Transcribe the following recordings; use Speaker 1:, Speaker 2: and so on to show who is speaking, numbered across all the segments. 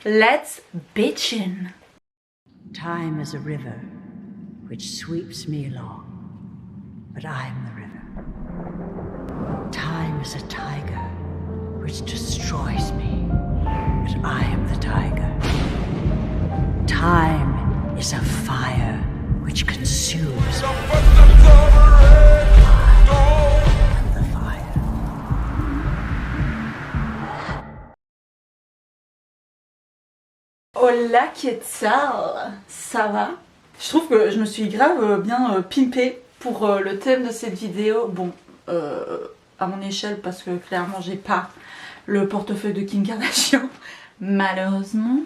Speaker 1: Let's bitchin'.
Speaker 2: Time is a river which sweeps me along, but I am the river. Time is a tiger which destroys me, but I am the tiger. Time is a fire which consumes me. I am the fire.
Speaker 1: Hola, qu'est-ce ça va? Je trouve que je me suis grave bien pimpée pour le thème de cette vidéo. Bon, à mon échelle, parce que clairement j'ai pas le portefeuille de Kim Kardashian, malheureusement.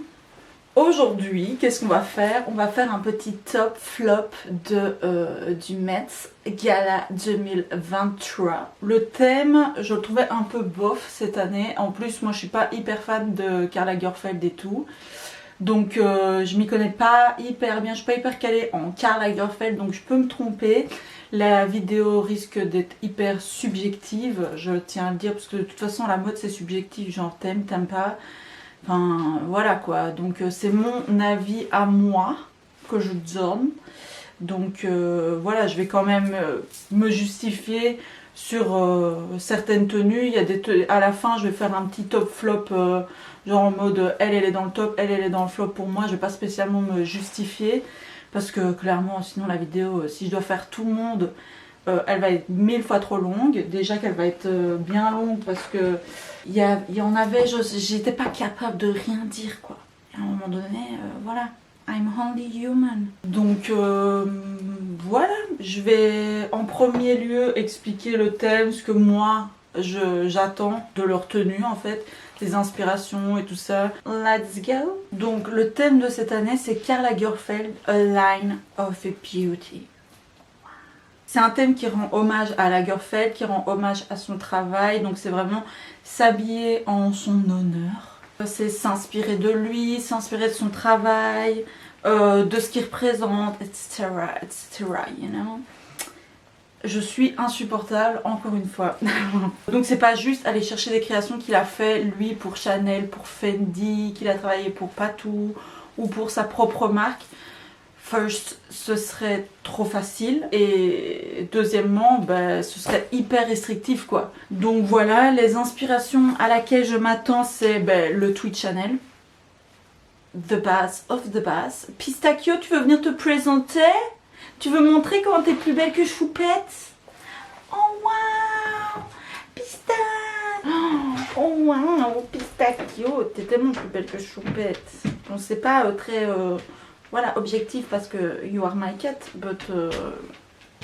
Speaker 1: Aujourd'hui, qu'est-ce qu'on va faire? On va faire un petit top flop du Met Gala 2023. Le thème, je le trouvais un peu bof cette année. En plus, moi je suis pas hyper fan de Karl Lagerfeld et tout. Donc je m'y connais pas hyper bien, je suis pas hyper calée en Karl Lagerfeld, donc je peux me tromper. La vidéo risque d'être hyper subjective, je tiens à le dire, parce que de toute façon la mode c'est subjectif, genre t'aimes, t'aimes pas. Enfin voilà quoi, donc c'est mon avis à moi que je donne. Donc voilà, je vais quand même me justifier sur certaines tenues. Il y a à la fin je vais faire un petit top flop genre en mode elle est dans le top, elle est dans le flop pour moi. Je vais pas spécialement me justifier parce que clairement sinon la vidéo, si je dois faire tout le monde, elle va être 1000 fois trop longue. Déjà qu'elle va être bien longue parce que il y en avait, j'étais pas capable de rien dire quoi. Et à un moment donné, voilà. I'm only human. Donc voilà, je vais en premier lieu expliquer le thème, ce que moi j'attends de leur tenue en fait, les inspirations et tout ça. Let's go. Donc le thème de cette année c'est Karl Lagerfeld, A Line of Beauty. C'est un thème qui rend hommage à Lagerfeld, qui rend hommage à son travail, donc c'est vraiment s'habiller en son honneur. C'est s'inspirer de lui, s'inspirer de son travail, de ce qu'il représente, etc., etc., you know. Je suis insupportable, encore une fois. Donc c'est pas juste aller chercher des créations qu'il a fait, lui, pour Chanel, pour Fendi, qu'il a travaillé pour Patou, ou pour sa propre marque. First, ce serait trop facile, et deuxièmement, bah, ce serait hyper restrictif quoi. Donc voilà, les inspirations à laquelle je m'attends, c'est le tweet Chanel, The Buzz of the Buzz. Pistachio, tu veux venir te présenter? Tu veux montrer comment t'es plus belle que Choupette? Oh wow, Pistachio. Oh wow, Pistachio, t'es tellement plus belle que Choupette. Bon, c'est pas très... voilà, objectif parce que you are my cat, but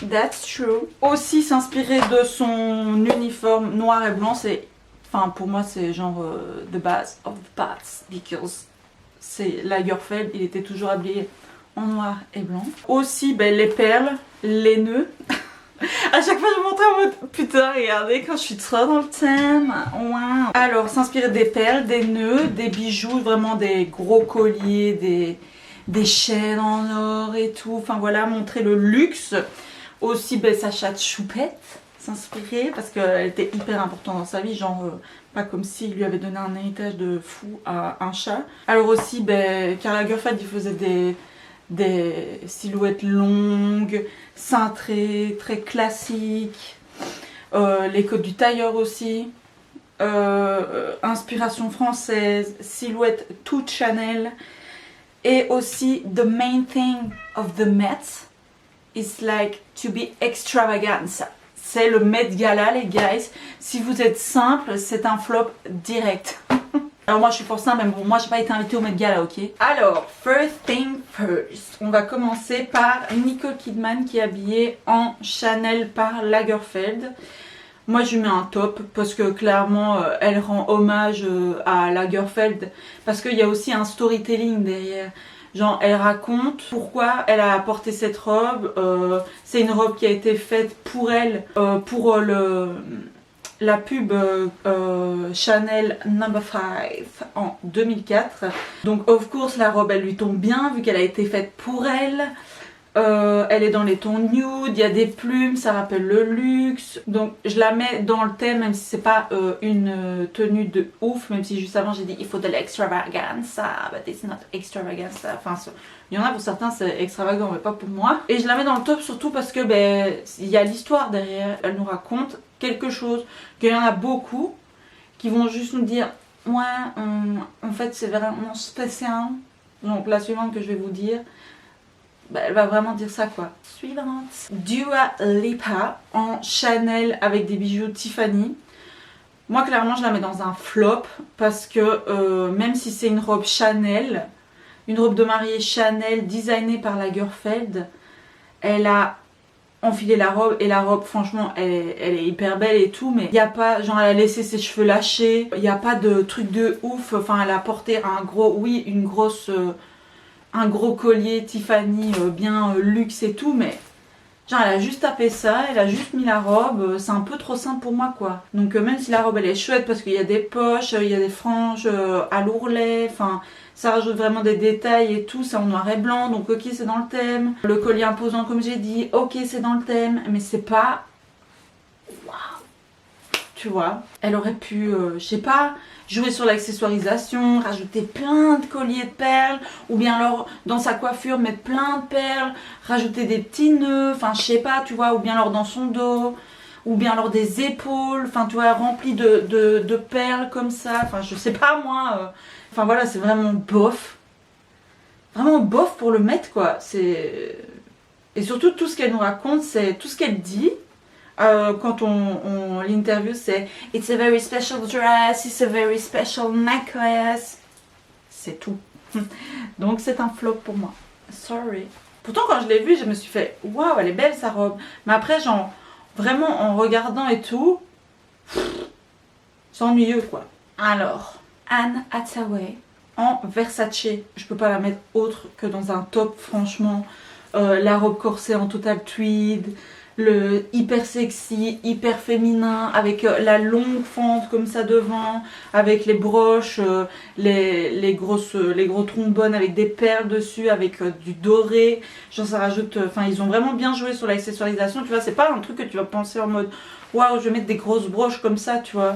Speaker 1: that's true. Aussi s'inspirer de son uniforme noir et blanc, c'est, enfin pour moi c'est genre the base of the base, because c'est Lagerfeld, il était toujours habillé en noir et blanc. Aussi les perles, les nœuds. À chaque fois je montrais en mode putain regardez quand je suis trop dans le thème. Wow. Alors s'inspirer des perles, des nœuds, des bijoux, vraiment des gros colliers, des chaînes en or et tout, enfin voilà, montrer le luxe. Aussi sa chatte Choupette, s'inspirer parce qu'elle était hyper importante dans sa vie, genre pas comme s'il lui avait donné un héritage de fou à un chat. Alors aussi Karl Lagerfeld il faisait des silhouettes longues, cintrées, très classiques, les codes du tailleur aussi, inspiration française, silhouette toute Chanel. Et aussi, the main thing of the Met is like to be extravaganza. C'est le Met Gala, les guys. Si vous êtes simple, c'est un flop direct. Alors moi, je suis pour ça, mais bon, moi, j'ai pas été invitée au Met Gala, ok? Alors, first thing first. On va commencer par Nicole Kidman qui est habillée en Chanel par Lagerfeld. Moi je lui mets un top parce que clairement elle rend hommage à Lagerfeld parce qu'il y a aussi un storytelling derrière. Genre elle raconte pourquoi elle a porté cette robe. C'est une robe qui a été faite pour elle, pour la pub Chanel No. 5 en 2004. Donc of course la robe elle lui tombe bien vu qu'elle a été faite pour elle. Elle est dans les tons nude, il y a des plumes, ça rappelle le luxe. Donc je la mets dans le thème, même si c'est pas une tenue de ouf, même si juste avant j'ai dit il faut de l'extravagance, but it's not extravagance. Enfin, il y en a pour certains c'est extravagant, mais pas pour moi. Et je la mets dans le top surtout parce que ben il y a l'histoire derrière, elle nous raconte quelque chose, qu'il y en a beaucoup qui vont juste nous dire ouais, en fait c'est vraiment spécial. Donc la suivante que je vais vous dire, bah, elle va vraiment dire ça quoi. Suivante. Dua Lipa en Chanel avec des bijoux Tiffany. Moi clairement je la mets dans un flop parce que même si c'est une robe Chanel, une robe de mariée Chanel designée par Lagerfeld, elle a enfilé la robe et la robe franchement elle est hyper belle et tout, mais il n'y a pas, genre elle a laissé ses cheveux lâchés, il n'y a pas de truc de ouf, enfin elle a porté un gros, oui une grosse... un gros collier Tiffany bien luxe et tout, mais genre elle a juste tapé ça, elle a juste mis la robe, c'est un peu trop simple pour moi quoi. Donc même si la robe elle est chouette parce qu'il y a des poches, il y a des franges à l'ourlet, enfin ça rajoute vraiment des détails et tout, c'est en noir et blanc, donc ok c'est dans le thème. Le collier imposant comme j'ai dit, ok c'est dans le thème, mais c'est pas... Waouh, tu vois. Elle aurait pu, je sais pas, jouer sur l'accessoirisation, rajouter plein de colliers de perles, ou bien alors dans sa coiffure mettre plein de perles, rajouter des petits nœuds, enfin je sais pas, tu vois, ou bien alors dans son dos, ou bien alors des épaules, enfin tu vois, rempli de perles comme ça, enfin je sais pas moi, enfin voilà, c'est vraiment bof pour le mettre quoi, c'est... Et surtout tout ce qu'elle nous raconte, c'est tout ce qu'elle dit. Quand on l'interview, c'est it's a very special dress, it's a very special necklace. C'est tout. Donc c'est un flop pour moi. Sorry. Pourtant quand je l'ai vue, je me suis fait waouh, elle est belle sa robe. Mais après, genre vraiment en regardant et tout, c'est ennuyeux quoi. Alors, Anne Hathaway en Versace. Je peux pas la mettre autre que dans un top, franchement. La robe corsée en total tweed. Le hyper sexy, hyper féminin, avec la longue fente comme ça devant, avec les broches, les gros trombones avec des perles dessus, avec du doré. Genre ça rajoute, enfin ils ont vraiment bien joué sur l'accessoirisation, tu vois, c'est pas un truc que tu vas penser en mode waouh je vais mettre des grosses broches comme ça, tu vois.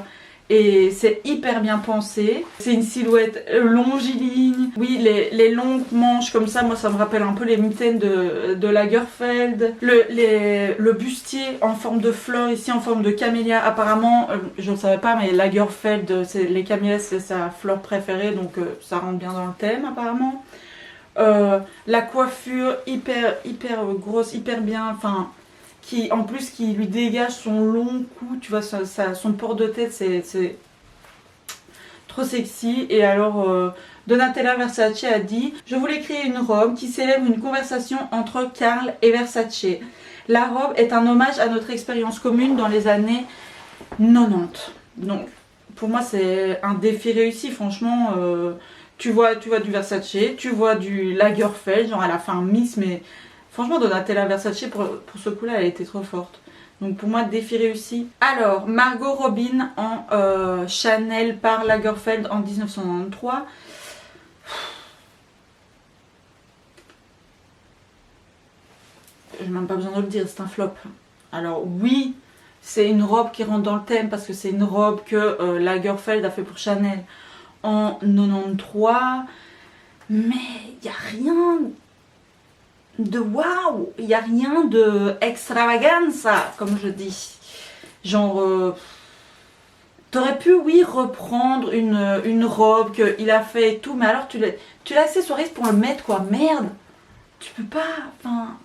Speaker 1: Et c'est hyper bien pensé. C'est une silhouette longiligne. Oui, les longues manches comme ça, moi ça me rappelle un peu les mitaines de Lagerfeld. Le bustier en forme de fleur, ici en forme de camélia. Apparemment, je ne savais pas, mais Lagerfeld, les camélias c'est sa fleur préférée, donc ça rentre bien dans le thème apparemment. La coiffure hyper grosse, hyper bien, enfin... Qui en plus qui lui dégage son long cou, tu vois, son port de tête, c'est trop sexy. Et alors Donatella Versace a dit: je voulais créer une robe qui célèbre une conversation entre Karl et Versace. La robe est un hommage à notre expérience commune dans les années 90. Donc pour moi c'est un défi réussi, franchement. Tu vois du Versace, tu vois du Lagerfeld, genre elle a fait un mix, mais franchement Donatella Versace pour ce coup là elle était trop forte. Donc pour moi défi réussi. Alors Margot Robin en Chanel par Lagerfeld en 1993. J'ai même pas besoin de le dire, c'est un flop. Alors oui, c'est une robe qui rentre dans le thème parce que c'est une robe que Lagerfeld a fait pour Chanel en 93. Mais il n'y a rien de waouh, il n'y a rien de extravaganza, comme je dis. Genre, t'aurais pu, oui, reprendre une robe qu'il a fait et tout, mais alors tu l'accessoirises pour le mettre, quoi. Merde, tu peux pas, enfin...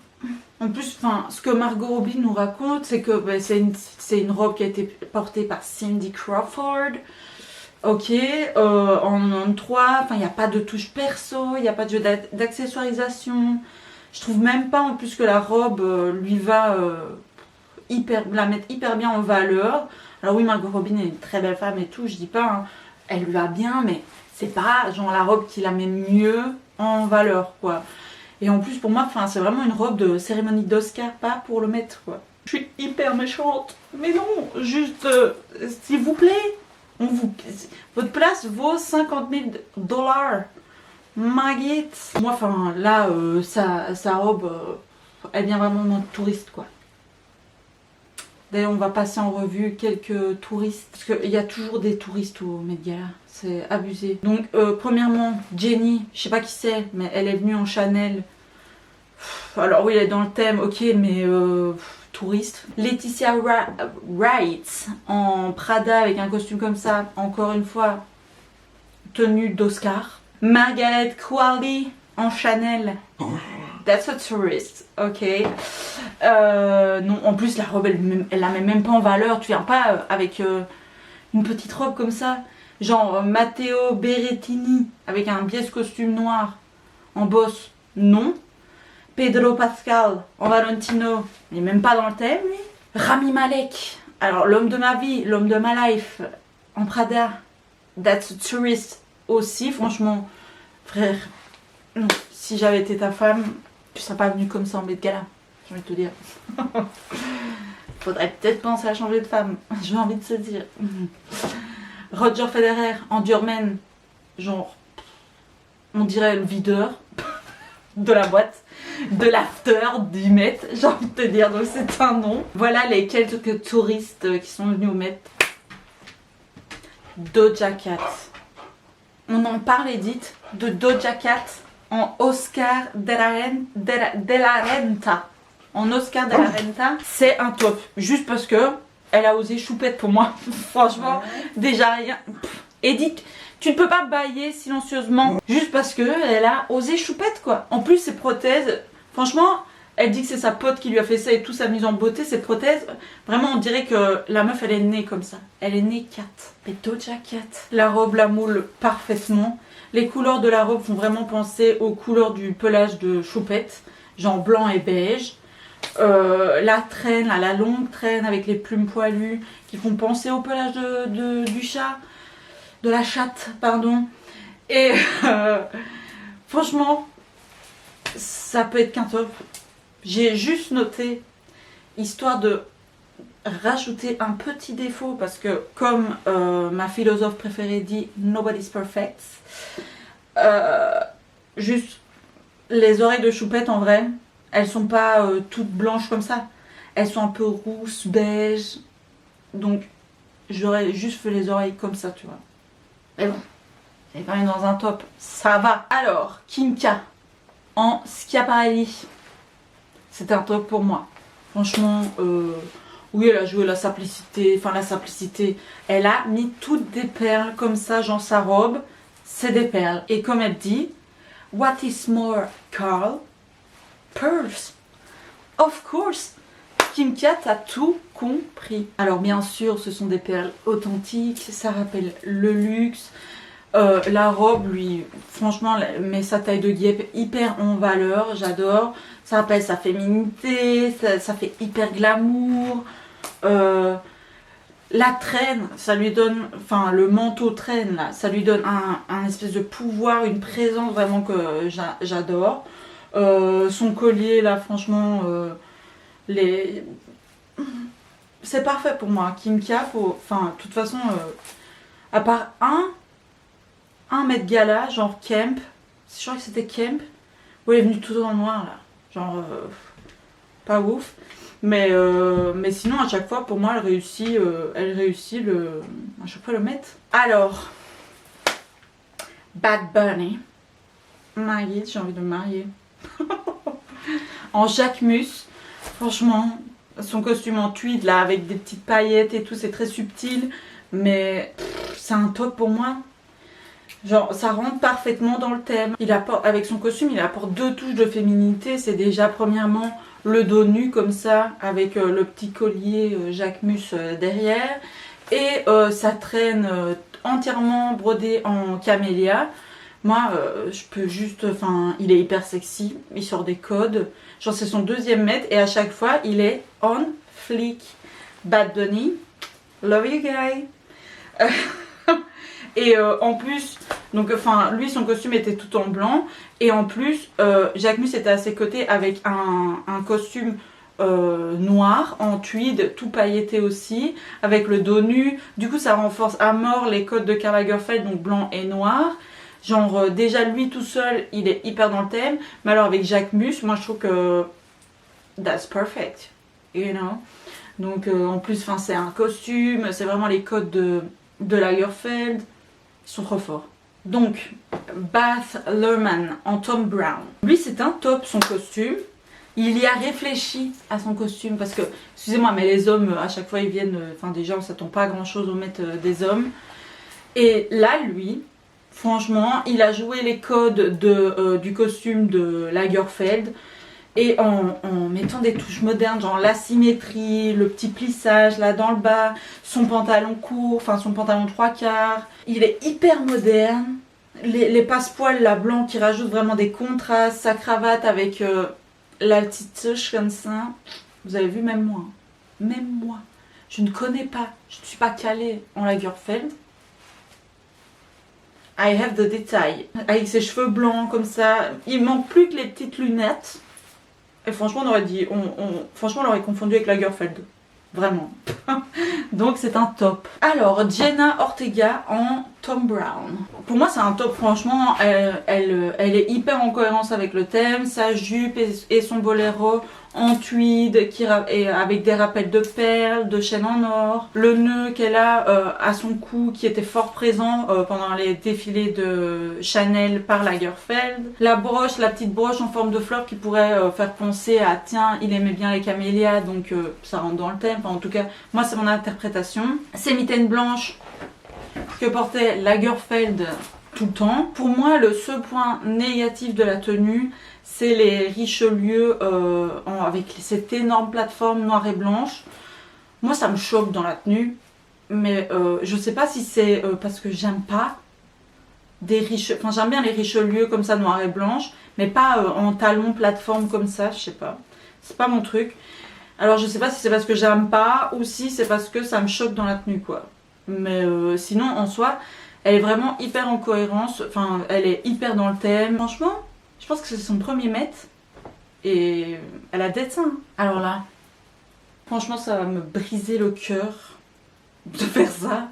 Speaker 1: En plus, enfin, ce que Margot Robin nous raconte, c'est que bah, c'est une robe qui a été portée par Cindy Crawford. Ok, en 93, enfin, il n'y a pas de touche perso, il n'y a pas de jeu d'accessoirisation. Je trouve même pas en plus que la robe lui va la mettre hyper bien en valeur. Alors oui, Margot Robin est une très belle femme et tout, je dis pas, hein, elle lui va bien, mais c'est pas genre la robe qui la met mieux en valeur, quoi. Et en plus pour moi, c'est vraiment une robe de cérémonie d'Oscar, pas pour le mettre, quoi. Je suis hyper méchante, mais non, juste s'il vous plaît, votre place vaut 50 000 $. Maggot. Moi, enfin là, sa robe, elle vient vraiment en mode touriste quoi. D'ailleurs on va passer en revue quelques touristes, parce qu'il y a toujours des touristes au Met Gala, c'est abusé. Donc premièrement Jenny, je sais pas qui c'est, mais elle est venue en Chanel. Alors oui elle est dans le thème, ok, mais touriste. Laetitia Wright en Prada avec un costume comme ça, encore une fois tenue d'Oscar. Margaret Qualley en Chanel. That's a tourist, ok. Non, en plus la robe elle la met même pas en valeur. Tu viens pas avec une petite robe comme ça. Genre Matteo Berrettini avec un biais costume noir en bosse. Non. Pedro Pascal en Valentino. Il est même pas dans le thème lui. Rami Malek. Alors l'homme de ma vie, l'homme de ma life en Prada. That's a tourist aussi. Franchement, frère, non. Si j'avais été ta femme, tu serais pas venue comme ça en Met Gala, j'ai envie de te dire. Faudrait peut-être penser à changer de femme, j'ai envie de se dire. Roger Federer en Durman, genre, on dirait le videur de la boîte, de l'after, du Met, j'ai envie de te dire, donc c'est un nom. Voilà les quelques touristes qui sont venus au Met. Doja Cat. On en parle, Edith, de Doja Cat en Oscar de la Renta. En Oscar de la Renta, c'est un top. Juste parce que elle a osé choupette pour moi. Franchement, déjà rien. Edith, tu ne peux pas bailler silencieusement. Juste parce que elle a osé choupette quoi. En plus, ses prothèses, franchement, elle dit que c'est sa pote qui lui a fait ça et tout, sa mise en beauté, ses prothèses. Vraiment, on dirait que la meuf, elle est née comme ça. Elle est née Cat. Et Doja Cat. La robe la moule parfaitement. Les couleurs de la robe font vraiment penser aux couleurs du pelage de choupette, genre blanc et beige. La traîne, la longue traîne avec les plumes poilues qui font penser au pelage du chat, de la chatte, pardon. Et franchement, ça peut être qu'un top. J'ai juste noté, histoire de rajouter un petit défaut, parce que comme ma philosophe préférée dit, nobody's perfect. Juste les oreilles de choupette en vrai, elles sont pas toutes blanches comme ça, elles sont un peu rousses, beige, donc j'aurais juste fait les oreilles comme ça, tu vois. Mais bon, j'ai pas mis dans un top, ça va. Alors, Kim K en Schiaparelli, c'était un top pour moi. Franchement, oui, elle a joué la simplicité, elle a mis toutes des perles comme ça, genre sa robe, c'est des perles. Et comme elle dit, what is more, Carl? Pearls. Of course. Kim K a tout compris. Alors bien sûr, ce sont des perles authentiques, ça rappelle le luxe. La robe, lui, franchement, met sa taille de guêpe hyper en valeur, j'adore. Ça rappelle sa féminité, ça fait hyper glamour. La traîne, ça lui donne, enfin le manteau traîne là, ça lui donne un espèce de pouvoir, une présence vraiment que j'adore. Son collier là, franchement, c'est parfait pour moi. Kim K, enfin de toute façon, à part un Met Gala, genre Kemp, je crois que c'était Kemp, où elle est venue tout en noir là, genre pas ouf. Mais sinon à chaque fois pour moi elle réussit à chaque fois le mettre. Alors Bad Bunny, marié, j'ai envie de me marier. En Jacquemus, franchement son costume en tweed là avec des petites paillettes et tout, c'est très subtil, mais c'est un top pour moi. Genre ça rentre parfaitement dans le thème. Il apporte, avec son costume il apporte deux touches de féminité. C'est déjà premièrement le dos nu comme ça avec le petit collier Jacquemus derrière, et ça traîne entièrement brodé en camélia. Moi je peux juste, enfin il est hyper sexy, il sort des codes, genre c'est son deuxième mètre et à chaque fois il est on fleek. Bad Bunny, love you guy. Et en plus, donc enfin lui son costume était tout en blanc, et en plus Jacquemus était à ses côtés avec un costume noir en tweed tout pailleté aussi, avec le dos nu. Du coup ça renforce à mort les codes de Karl Lagerfeld, donc blanc et noir. Genre déjà lui tout seul il est hyper dans le thème, mais alors avec Jacquemus, moi je trouve que that's perfect, you know. Donc en plus, c'est un costume, c'est vraiment les codes de Lagerfeld, ils sont trop forts. Donc, Baz Luhrmann en Thom Browne. Lui, c'est un top, son costume. Il y a réfléchi à son costume parce que, excusez-moi, mais les hommes, à chaque fois, ils viennent... Enfin, déjà, on ne s'attend pas à grand-chose au maître des hommes. Et là, lui, franchement, il a joué les codes du costume de Lagerfeld. Et en mettant des touches modernes, genre l'asymétrie, le petit plissage là dans le bas, son pantalon court, enfin son pantalon 3/4. Il est hyper moderne. Les passepoils là blancs qui rajoutent vraiment des contrastes, sa cravate avec la petite touche comme ça. Vous avez vu, même moi, je ne connais pas, je ne suis pas calée en Lagerfeld. I have the détail. Avec ses cheveux blancs comme ça, il manque plus que les petites lunettes. Et franchement, on aurait dit, franchement, on l'aurait confondu avec Lagerfeld. Vraiment. Donc, c'est un top. Alors, Jenna Ortega en Thom Browne. Pour moi, c'est un top, franchement. Elle est hyper en cohérence avec le thème. Sa jupe et son boléro en tweed avec des rappels de perles, de chaînes en or. Le nœud qu'elle a à son cou qui était fort présent pendant les défilés de Chanel par Lagerfeld. La broche, la petite broche en forme de fleur qui pourrait faire penser à tiens, il aimait bien les camélias, donc ça rentre dans le thème. Enfin, en tout cas, moi c'est mon interprétation. Ces mitaines blanches que portait Lagerfeld tout le temps. Pour moi, le seul point négatif de la tenue, c'est les Richelieu avec cette énorme plateforme noire et blanche. Moi, ça me choque dans la tenue, mais je sais pas si c'est parce que j'aime pas des Richelieu. Enfin, j'aime bien les Richelieu comme ça, noir et blanche, mais pas en talon plateforme comme ça, je sais pas. C'est pas mon truc. Alors, je sais pas si c'est parce que j'aime pas ou si c'est parce que ça me choque dans la tenue, quoi. Mais sinon, en soi, elle est vraiment hyper en cohérence. Enfin, elle est hyper dans le thème. Franchement, je pense que c'est son premier maître. Et elle a des seins. Alors là, franchement, ça va me briser le cœur de faire ça.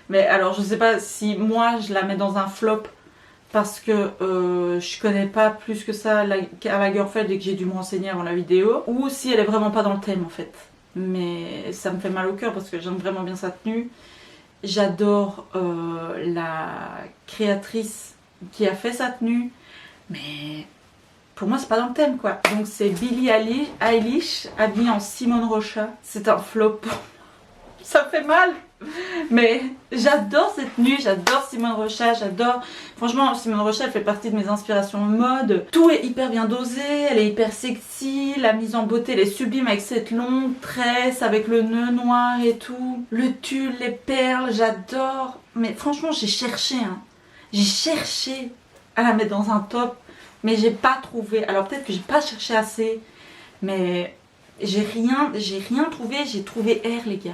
Speaker 1: Mais alors, je sais pas si moi, je la mets dans un flop parce que je connais pas plus que ça à Lagerfeld et que j'ai dû me renseigner avant la vidéo. Ou si elle est vraiment pas dans le thème, en fait. Mais ça me fait mal au cœur parce que j'aime vraiment bien sa tenue. J'adore la créatrice qui a fait sa tenue. Mais pour moi, c'est pas dans le thème, quoi. Donc, c'est Billie Eilish habillée en Simone Rocha. C'est un flop. Ça fait mal. Mais j'adore cette tenue, j'adore Simone Rocha, j'adore... Franchement, Simone Rocha, elle fait partie de mes inspirations mode. Tout est hyper bien dosé, elle est hyper sexy, la mise en beauté, elle est sublime avec cette longue tresse, avec le nœud noir et tout. Le tulle, les perles, j'adore. Mais franchement, j'ai cherché, hein. J'ai cherché à la mettre dans un top, mais j'ai pas trouvé. Alors peut-être que j'ai pas cherché assez, mais j'ai rien trouvé. J'ai trouvé R, les gars.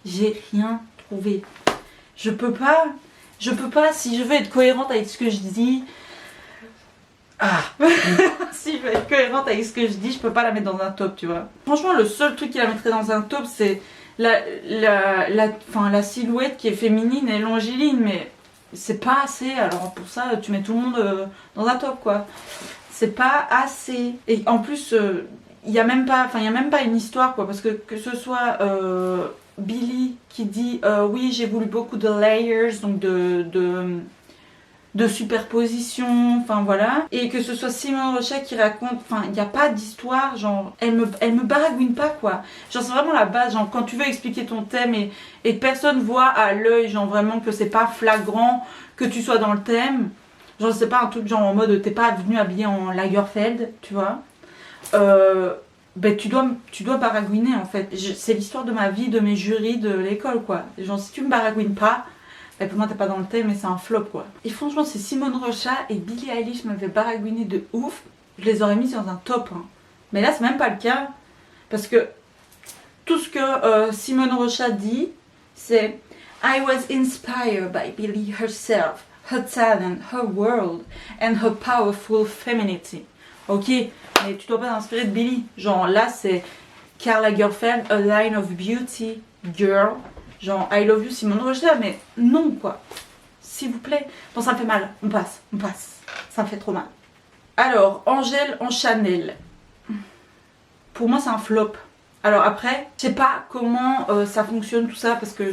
Speaker 1: J'ai rien trouvé. Je peux pas, si je veux être cohérente avec ce que je dis. Si je veux être cohérente avec ce que je dis, je peux pas la mettre dans un top, tu vois. Franchement, le seul truc qui la mettrait dans un top, c'est la silhouette qui est féminine et longiligne, mais c'est pas assez. Alors pour ça, tu mets tout le monde dans un top, quoi. C'est pas assez. Et en plus, il y a même pas une histoire, quoi, parce que ce soit Billie qui dit oui, j'ai voulu beaucoup de layers, donc de superposition, enfin voilà, et que ce soit Simone Rocha qui raconte, enfin il n'y a pas d'histoire, genre elle me baragouine pas, quoi. Genre c'est vraiment la base, genre quand tu veux expliquer ton thème et que personne voit à l'œil, genre vraiment que c'est pas flagrant que tu sois dans le thème, genre c'est pas un truc genre en mode t'es pas venu habillé en Lagerfeld, tu vois. Ben tu dois baragouiner, en fait. C'est l'histoire de ma vie, de mes jurys, de l'école, quoi. Genre si tu me baragouines pas, ben pour moi t'es pas dans le thème et c'est un flop, quoi. Et franchement, si Simone Rocha et Billie Eilish m'avaient baragouiné de ouf, je les aurais mis dans un top, hein. Mais là c'est même pas le cas, parce que tout ce que Simone Rocha dit, c'est I was inspired by Billie herself, her talent, her world and her powerful femininity. Ok, mais tu dois pas t'inspirer de Billie. Genre là c'est Karl Lagerfeld, A Line of Beauty, Girl. Genre I love you Simone Rocha, mais non, quoi. S'il vous plaît. Bon, ça me fait mal. On passe. Ça me fait trop mal. Alors, Angèle en Chanel. pour moi c'est un flop. Alors après, je sais pas comment ça fonctionne tout ça parce que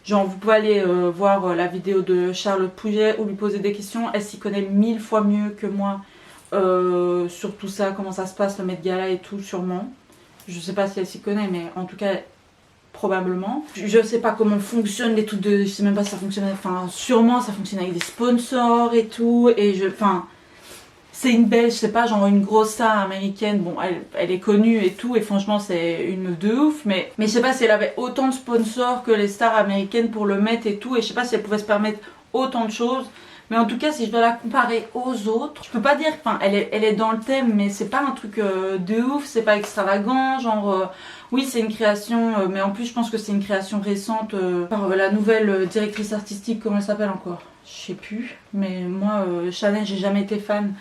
Speaker 1: genre vous pouvez aller voir la vidéo de Charlotte Pouget ou lui poser des questions. Elle s'y connaît 1000 fois mieux que moi sur tout ça, comment ça se passe, le Met Gala et tout sûrement. Je sais pas si elle s'y connaît mais en tout cas probablement. Je sais pas comment fonctionnent les trucs de... Je sais même pas si ça fonctionne... Enfin sûrement ça fonctionne avec des sponsors et tout et enfin... C'est une belle, je sais pas, genre une grosse star américaine, bon elle est connue et tout et franchement c'est une meuf de ouf mais je sais pas si elle avait autant de sponsors que les stars américaines pour le mettre et tout et je sais pas si elle pouvait se permettre autant de choses mais en tout cas si je dois la comparer aux autres, je peux pas dire, enfin elle est dans le thème mais c'est pas un truc de ouf, c'est pas extravagant, genre oui c'est une création mais en plus je pense que c'est une création récente par la nouvelle directrice artistique, comment elle s'appelle encore? Je sais plus, mais moi Chanel j'ai jamais été fan.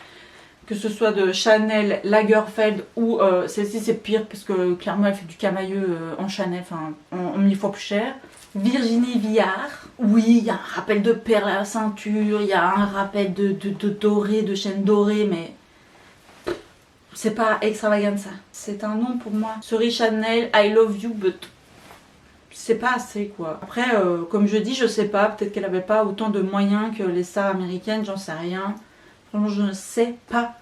Speaker 1: Que ce soit de Chanel, Lagerfeld ou celle-ci c'est pire parce que clairement elle fait du camailleux en Chanel, enfin en 1000 fois plus cher. Virginie Viard, oui il y a un rappel de perles à la ceinture, il y a un rappel de doré, de chaîne dorée mais c'est pas extravagant ça. C'est un nom pour moi. Sorry Chanel, I love you but c'est pas assez quoi. Après comme je dis je sais pas, peut-être qu'elle avait pas autant de moyens que les stars américaines, j'en sais rien. Franchement, je ne sais pas.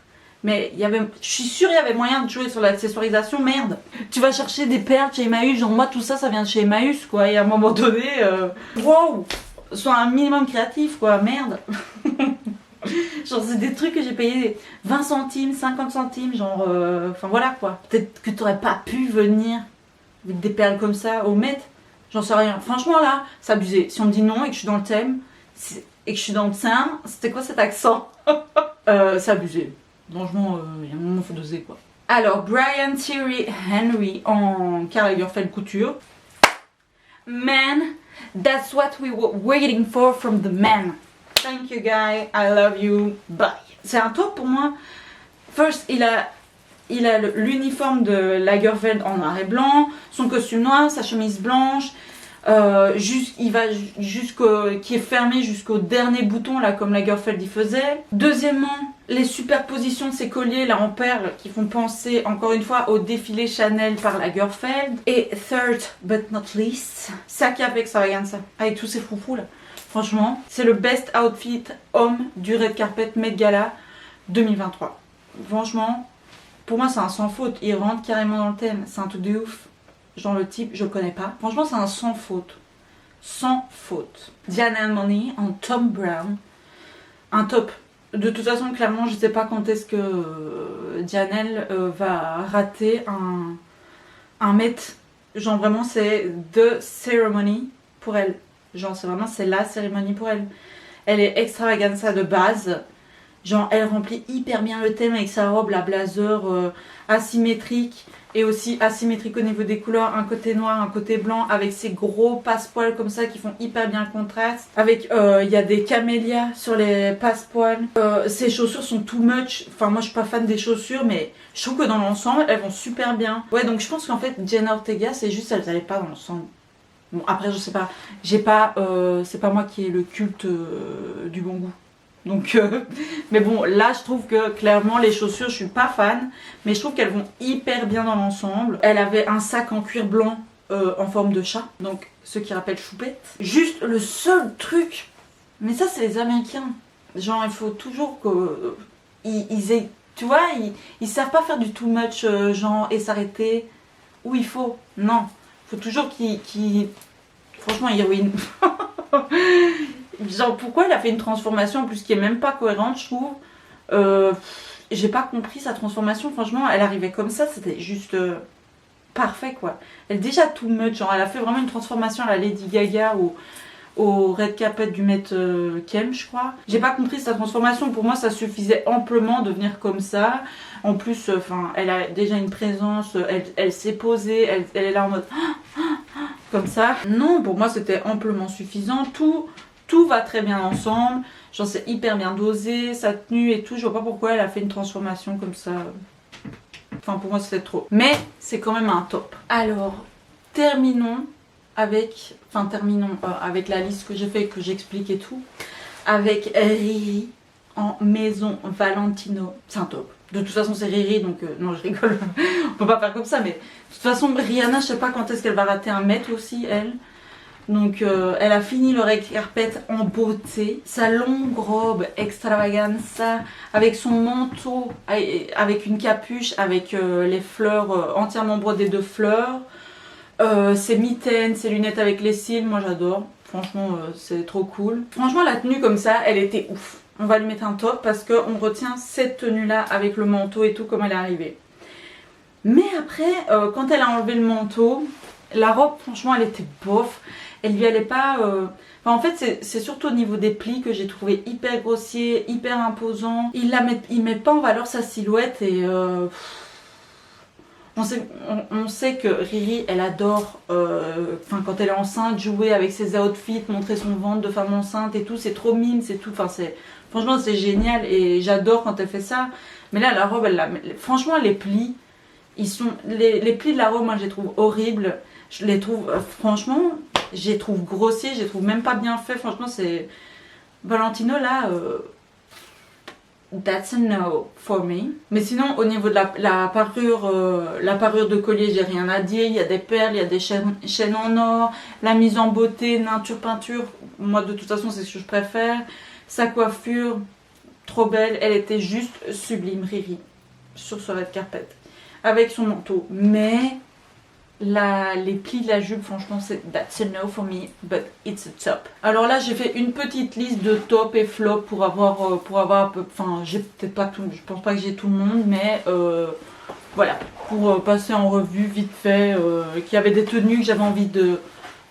Speaker 1: Mais je suis sûre qu'il y avait moyen de jouer sur l'accessoirisation. Merde. Tu vas chercher des perles chez Emmaüs. Genre moi tout ça vient de chez Emmaüs quoi. Et à un moment donné, wow, sois un minimum créatif quoi. Merde. Genre c'est des trucs que j'ai payé 20 centimes, 50 centimes. Genre, enfin voilà quoi. Peut-être que t'aurais pas pu venir avec des perles comme ça au Met. J'en sais rien. Franchement là, c'est abusé. Si on me dit non et que je suis dans le thème... et que je suis dans le thème, c'était quoi cet accent? C'est abusé. Franchement, il y a un moment, faut doser quoi. Alors, Brian Thierry Henry en Karl Lagerfeld couture. Man, that's what we were waiting for from the man. Thank you guy, I love you, bye. C'est un top pour moi. First, il a l'uniforme de Lagerfeld en noir et blanc, son costume noir, sa chemise blanche. Il va qui est fermé jusqu'au dernier bouton là comme Lagerfeld y faisait. Deuxièmement, les superpositions de ces colliers là en perles qui font penser encore une fois au défilé Chanel par Lagerfeld. Et third but not least, sa cape extravaganza avec tous ces froufrous là. Franchement, c'est le best outfit homme du Red Carpet Met Gala 2023. Franchement, pour moi c'est un sans faute, il rentre carrément dans le thème, c'est un truc de ouf. Genre le type, je le connais pas. Franchement, c'est un sans faute. Sans faute. Diane Armani en Tom Brown. Un top. De toute façon, clairement, je sais pas quand est-ce que Diane va rater un Met. Genre vraiment, c'est the ceremony pour elle. Genre c'est la cérémonie pour elle. Elle est extravaganza de base. Genre elle remplit hyper bien le thème avec sa robe, la blazer asymétrique. Et aussi asymétrique au niveau des couleurs, un côté noir, un côté blanc, avec ces gros passepoils comme ça qui font hyper bien le contraste. Avec, il y a des camélias sur les passepoils. Ces chaussures sont too much. Enfin, moi je suis pas fan des chaussures, mais je trouve que dans l'ensemble, elles vont super bien. Ouais, donc je pense qu'en fait, Jenna Ortega, c'est juste, elles n'allaient pas dans l'ensemble. Bon, après, je sais pas. C'est pas moi qui ai le culte du bon goût. Donc, mais bon, là je trouve que clairement les chaussures, je suis pas fan, mais je trouve qu'elles vont hyper bien dans l'ensemble. Elle avait un sac en cuir blanc en forme de chat, donc ce qui rappelle choupette. Juste le seul truc, mais ça c'est les Américains. Genre il faut toujours qu'ils aient, tu vois, ils savent pas faire du too much genre et s'arrêter où il faut. Non, il faut toujours qu'ils franchement héroïne. Genre pourquoi elle a fait une transformation en plus qui est même pas cohérente je trouve. J'ai pas compris sa transformation, franchement elle arrivait comme ça, c'était juste parfait quoi. Elle est déjà too much, genre elle a fait vraiment une transformation à la Lady Gaga au Red Carpet du Met Kem je crois. J'ai pas compris sa transformation, pour moi ça suffisait amplement de venir comme ça. En plus enfin elle a déjà une présence, elle s'est posée, elle est là en mode comme ça. Non, pour moi c'était amplement suffisant, tout va très bien ensemble, genre c'est hyper bien dosé, sa tenue et tout, je vois pas pourquoi elle a fait une transformation comme ça. Enfin pour moi c'était trop. Mais c'est quand même un top. Alors, terminons avec la liste que j'ai fait, que j'explique et tout. Avec Riri. en maison Valentino. C'est un top. De toute façon c'est Riri donc non je rigole, on peut pas faire comme ça mais de toute façon Rihanna je sais pas quand est-ce qu'elle va rater un mètre aussi elle. Donc elle a fini le red carpet en beauté, sa longue robe extravaganza avec son manteau avec une capuche avec les fleurs entièrement brodées de fleurs, ses mitaines, ses lunettes avec les cils, moi j'adore, franchement c'est trop cool. Franchement la tenue comme ça elle était ouf. On va lui mettre un top parce qu'on retient cette tenue là avec le manteau et tout comme elle est arrivée. Mais après, quand elle a enlevé le manteau, la robe franchement elle était bof. Elle lui allait pas... Enfin, en fait c'est surtout au niveau des plis que j'ai trouvé hyper grossier, hyper imposant. Il met pas en valeur sa silhouette et... On sait que Riri elle adore quand elle est enceinte jouer avec ses outfits, montrer son ventre de femme enceinte et tout, c'est trop mime, c'est tout, franchement c'est génial et j'adore quand elle fait ça. Mais là la robe franchement les plis, les plis de la robe moi je les trouve horribles, je les trouve franchement, je les trouve grossiers, je les trouve même pas bien faits, franchement c'est... Valentino là... That's a no for me. Mais sinon au niveau de la parure de collier j'ai rien à dire. Il y a des perles, il y a des chaînes en or, la mise en beauté, nature, peinture, moi de toute façon c'est ce que je préfère. Sa coiffure, trop belle, elle était juste sublime Riri sur ce red carpet avec son manteau. Mais les plis de la jupe franchement c'est that's a no for me but it's a top. Alors là j'ai fait une petite liste de top et flop pour avoir un peu, enfin j'ai peut-être pas tout, je pense pas que j'ai tout le monde mais voilà pour passer en revue vite fait qu'il y avait des tenues que j'avais envie de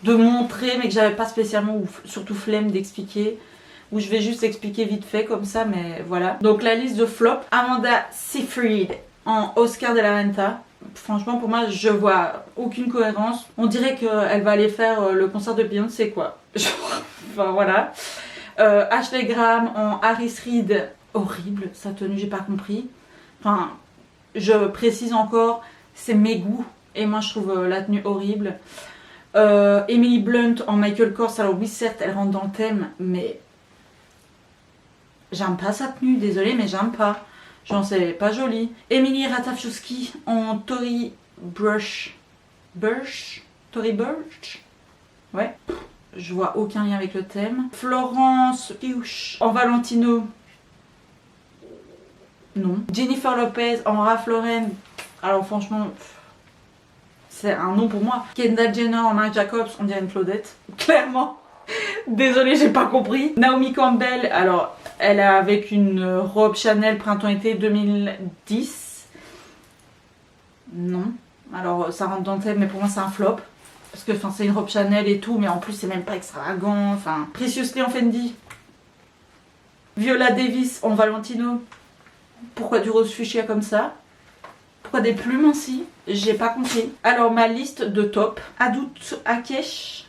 Speaker 1: montrer mais que j'avais pas spécialement ou surtout flemme d'expliquer, où je vais juste expliquer vite fait comme ça mais voilà. Donc la liste de flop, Amanda Seyfried en Oscar de la Renta. Franchement pour moi je vois aucune cohérence, on dirait qu'elle va aller faire le concert de Beyoncé quoi. Enfin voilà. Ashley Graham en Harris Reid, horrible sa tenue, j'ai pas compris. Enfin je précise encore, c'est mes goûts et moi je trouve la tenue horrible. Emily Blunt en Michael Kors, alors oui certes elle rentre dans le thème mais j'aime pas sa tenue, désolée mais j'aime pas. Genre c'est pas joli. Emily Ratajkowski en Tory Burch. Tory Burch. Ouais. Je vois aucun lien avec le thème. Florence Pugh en Valentino. Non. Jennifer Lopez en Ralph Lauren. Alors franchement, c'est un nom pour moi. Kendall Jenner en Marc Jacobs, on dirait une Claudette. Clairement. Désolée, j'ai pas compris. Naomi Campbell, alors elle est avec une robe Chanel printemps-été 2010. Non. Alors ça rentre dans le thème, mais pour moi c'est un flop. Parce que c'est une robe Chanel et tout, mais en plus c'est même pas extravagant. Enfin, Preciously en Fendi. Viola Davis en Valentino. Pourquoi du rose fuchsia comme ça? Pourquoi des plumes ainsi? J'ai pas compris. Alors ma liste de top. Adut Akesh.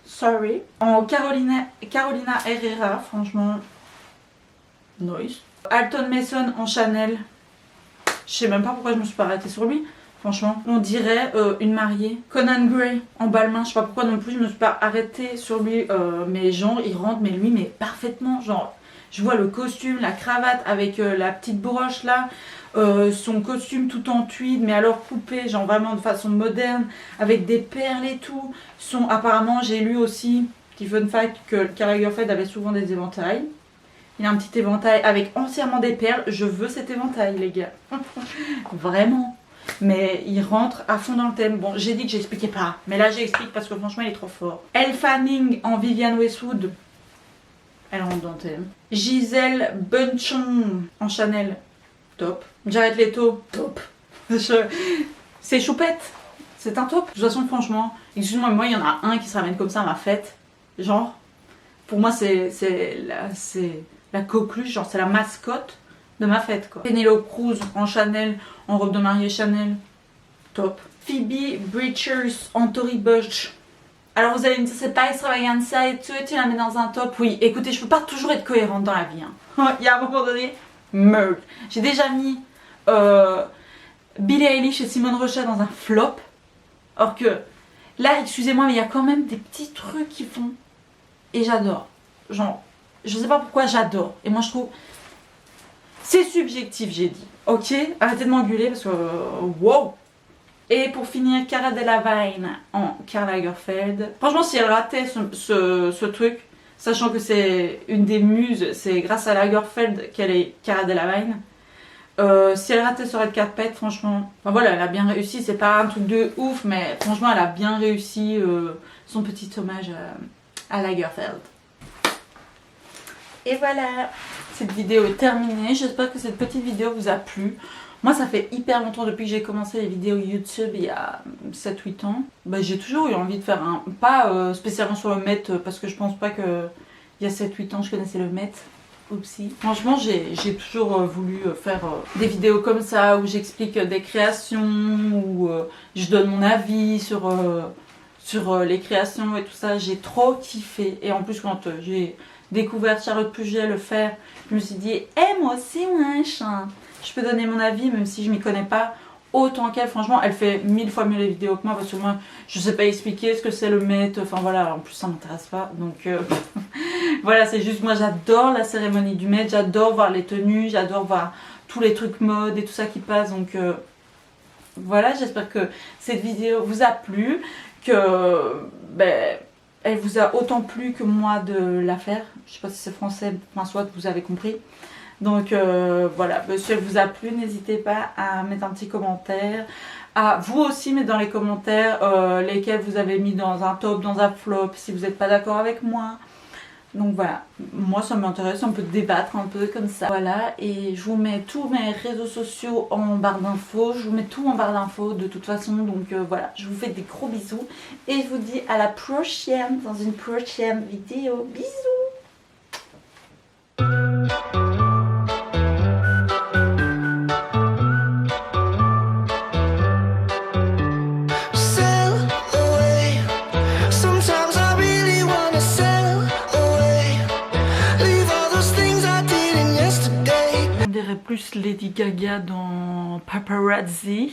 Speaker 1: Sorry. En Carolina Herrera, franchement, nice. Alton Mason en Chanel. Je sais même pas pourquoi je me suis pas arrêtée sur lui. Franchement, on dirait une mariée. Conan Gray en Balmain, je sais pas pourquoi non plus je me suis pas arrêtée sur lui. Mais genre, il rentre, mais lui, mais parfaitement. Genre, je vois le costume, la cravate avec la petite broche là. Son costume tout en tweed mais alors coupé genre vraiment de façon moderne avec des perles et tout. Apparemment j'ai lu aussi, petit fun fact, que Karl Lagerfeld avait souvent des éventails. Il a un petit éventail avec entièrement des perles. Je veux cet éventail les gars. Vraiment. Mais il rentre à fond dans le thème. Bon j'ai dit que j'expliquais pas, mais là j'explique parce que franchement il est trop fort. Elle Fanning en Vivienne Westwood, elle rentre dans le thème. Gisèle Bunchon en Chanel, top. Jared Leto, top. C'est choupette, c'est un top. De toute façon franchement, excuse-moi mais moi il y en a un qui se ramène comme ça à ma fête. Genre, pour moi c'est la coqueluche, genre c'est la mascotte de ma fête quoi. Penelope Cruz en Chanel, en robe de mariée Chanel, top. Phoebe Bridgers en Tory Burch. Alors vous allez me dire c'est pas extravaganza et tu la mets dans un top. Oui, écoutez, je peux pas toujours être cohérente dans la vie. Hein. Il y a un moment donné, meurtre. J'ai déjà mis Billie Eilish et Simone Rocha dans un flop. Or que là, excusez-moi, mais il y a quand même des petits trucs qui font. Et j'adore. Genre, je sais pas pourquoi j'adore. Et moi je trouve, c'est subjectif j'ai dit. Ok, arrêtez de m'engueuler parce que wow. Et pour finir, Cara Delevingne en Karl Lagerfeld. Franchement, si elle ratait ce truc, sachant que c'est une des muses, c'est grâce à Lagerfeld qu'elle est Cara Delevingne. Si elle ratait ce red carpet, franchement, enfin voilà, elle a bien réussi. C'est pas un truc de ouf, mais franchement, elle a bien réussi son petit hommage à Lagerfeld. Et voilà, cette vidéo est terminée. J'espère que cette petite vidéo vous a plu. Moi, ça fait hyper longtemps depuis que j'ai commencé les vidéos YouTube il y a 7-8 ans. Bah, j'ai toujours eu envie de faire un... Pas spécialement sur le Met, parce que je pense pas que il y a 7-8 ans je connaissais le Met. Oupsie. Franchement, j'ai toujours voulu faire des vidéos comme ça où j'explique des créations, où je donne mon avis sur les créations et tout ça. J'ai trop kiffé. Et en plus, quand j'ai découvert Charlotte Puget le faire, je me suis dit, moi aussi, machin. Je peux donner mon avis, même si je m'y connais pas autant qu'elle. Franchement, elle fait 1000 fois mieux les vidéos que moi, parce que moi, je sais pas expliquer ce que c'est le Met. Enfin voilà, en plus, ça m'intéresse pas. Donc voilà, c'est juste, moi, j'adore la cérémonie du Met. J'adore voir les tenues, j'adore voir tous les trucs mode et tout ça qui passe. Donc voilà, j'espère que cette vidéo vous a plu, que elle vous a autant plu que moi de la faire. Je sais pas si c'est français, enfin soit vous avez compris. Donc voilà, si elle vous a plu, n'hésitez pas à mettre un petit commentaire. À vous aussi mettre dans les commentaires lesquels vous avez mis dans un top, dans un flop, si vous n'êtes pas d'accord avec moi. Donc voilà, moi ça m'intéresse, on peut débattre un peu comme ça. Voilà, et je vous mets tous mes réseaux sociaux en barre d'infos. Je vous mets tout en barre d'infos de toute façon. Donc voilà, je vous fais des gros bisous. Et je vous dis à la prochaine, dans une prochaine vidéo. Bisous. On dirait plus Lady Gaga dans Paparazzi.